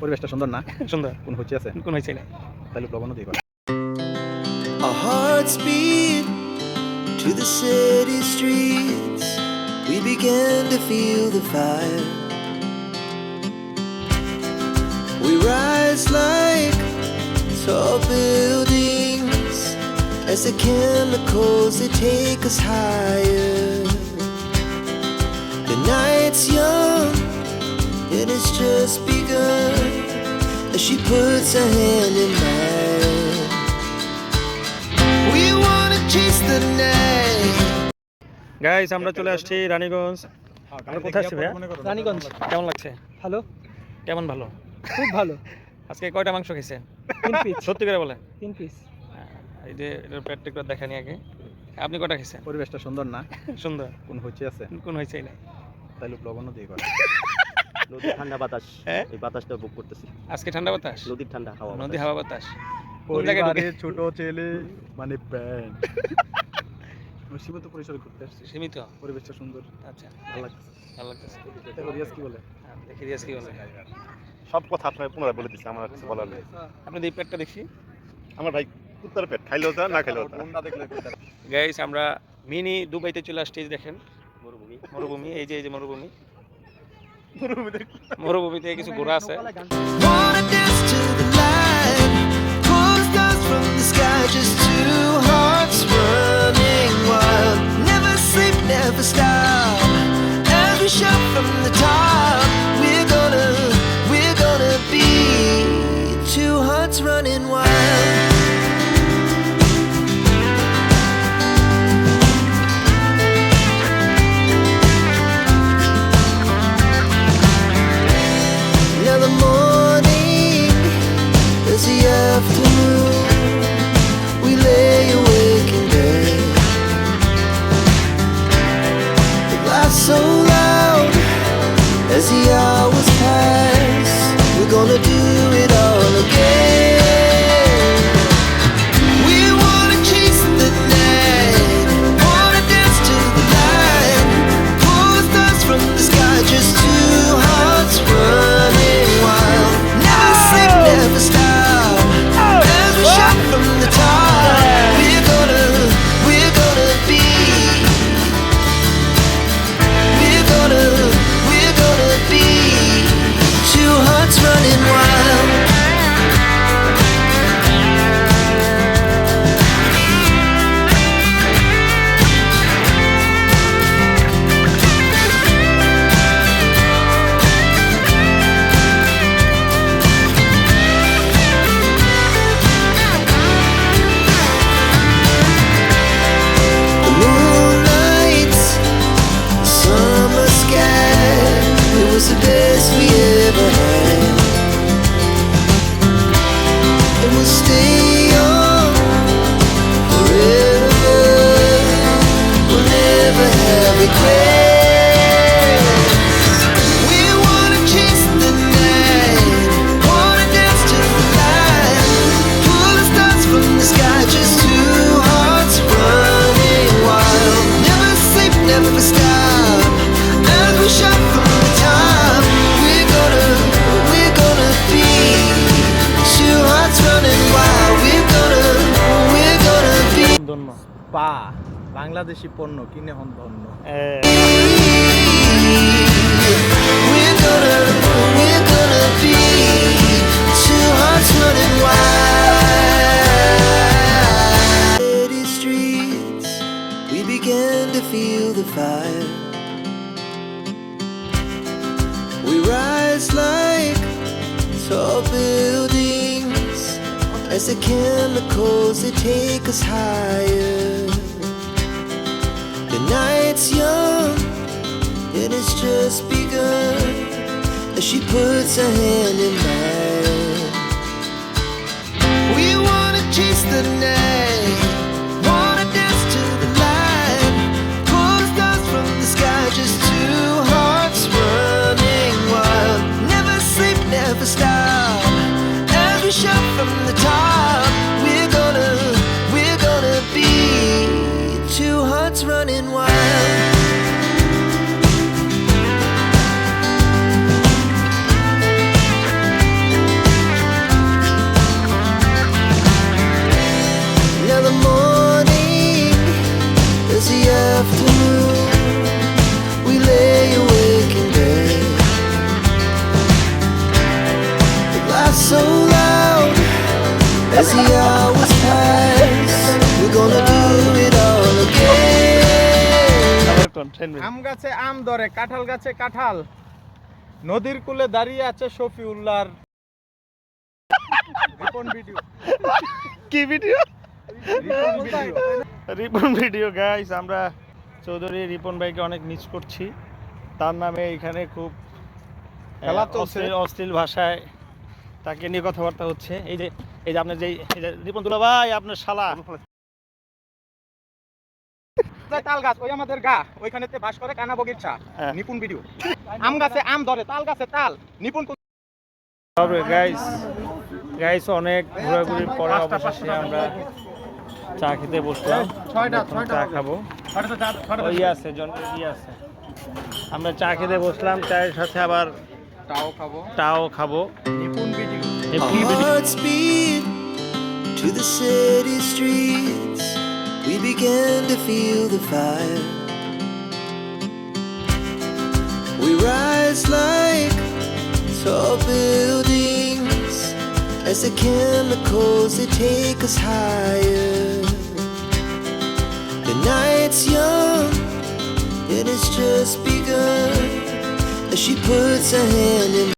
পরিবেশটা সুন্দর না? সুন্দর। কোন হইচে আছে? কোন হইছে না? তাহলে ব্লগ বানাতেই পারে। Our hearts beat to the city streets. We began to feel the fire. We rise like tall buildings as the chemicals they take us higher. The night's young and it's just begun as she puts her hand in mine. We wanna chase the night. Guys আমরা চলে আসছি রানীগঞ্জ। আমরা কোথায় আছি ভাইয়া? রানীগঞ্জ। কেমন লাগছে? ভালো, কেমন ভালো? খুব ভালো। আজকে কয়টা মাংস খেয়েছেন? 3 পিস। সত্যি করে বলেন। 3 পিস। এই যে এটার পেটটা একটু দেখানি আগে। আপনি কয়টা খেয়েছেন? পরিবেশটা সুন্দর না? সুন্দর। কোন হইচে আছে? কোন হইছে না? তাহলে ব্লগ বানাতেই পারে। নদীর ঠান্ডা বাতাস, হ্যাঁ? এই বাতাসটা উপভোগ করতেছি। আজকে ঠান্ডা বাতাস? নদীর ঠান্ডা হাওয়া, নদী হাওয়া বাতাস। কোন জায়গায় ঢুকে? পরিবারে ছোট ছেলে মানে প্যান্ট। সীমিত পরিসরে ঘুরতে আসছি। সীমিত। পরিবেশটা সুন্দর, আচ্ছা, ভালো লাগছে। ভালো লাগতেছে। দেখো রিয়াজ কি বলে? দেখি রিয়াজ কি বলে। সব কথা আপনার পুনরায় বলে দিচ্ছি, আমার কিছু বলার নেই। আপনি এই পেটটা দেখি। আমার ভাই কুত্তার পেট, খাইলেও তা না খাইলেও তা। না দেখলে গাইস আমরা মিনি দুবাইতে চলে আসছি, এই যে দেখেন মরুভূমি। মরুভূমি। এই যে মরুভূমি। মরুভূমিতে কিছু ঘোড়া আছে। Wanna dance to the light. Pull the stars from the sky. Just two hearts running wild. Never sleep, never stop. As we shout from the top, we're gonna be two hearts running wild. Now the morning is the afternoon. We lay awake in bed. The laughs so loud as the hours pass. We're gonna do it all again. We wanna chase the night, wanna dance to the light. Pull the stars from the sky, just two hearts running wild. Never sleep, never stop. As we shout from the top, we're gonna be. We're gonna be two hearts running wild. The moonlight, summer sky, it was the best we ever had. And we'll stay on forever. We'll never have regrets. We wanna chase the night, wanna dance to the light. Pull the stars from the sky, just two hearts running wild. Never sleep, never stop. As we shout from the top, we're gonna be two hearts running wild. We're gonna be. ধন্য। পা বাংলাদেশি পণ্য কিনে হন ধন্য। We're gonna be two hearts running wild. City streets, we began to feel the fire. We rise like tall buildings as the chemicals they take us higher. The night's young and it's just begun as she puts her hand in mine. We wanna chase the night, wanna dance to the light. Pull the stars from the sky, just two hearts running wild. Never sleep, never stop. As we shout from the top, we're gonna be two hearts running wild. so loud as the hours pass. We're gonna do it all again. আম গাছে আম ধরে, কাঁঠাল গাছে কাঁঠাল, নদীর কূলে দাঁড়িয়ে আছে শফিউল্লাহর Ripon video. কি ভিডিও? রিপন ভিডিও গাইস, আমরা চৌধুরী রিপন ভাইকে অনেক মিস করছি। তার নামে এখানে খুব খেলা চলছে। অশ্লীল ভাষায় তাকে নিয়ে কথাবার্তা হচ্ছে। এই যে আপনার যে রিপন দুলা ভাই, আপনার শালা তাল গাছ, ওই আমাদের গা, ওইখানেতে বাস করে কানা বগিরছা। নিপুণ ভিডিও। আম গাছে আম ধরে, তাল গাছে তাল, নিপুণ। তবে গাইস অনেক ঘোরাঘুরির পরে অবশেষে আমরা চা খেতে বসলাম। চা খাবো, ওই আছে আছে। আমরা চা খেতে বসলাম, চায়ের সাথে আবার টাও খাবো। নিপুণ video. Our hearts beat to the city streets. We began to feel the fire. We rise like tall buildings as the chemicals they take us higher. The night's young and it's just begun as she puts her hand in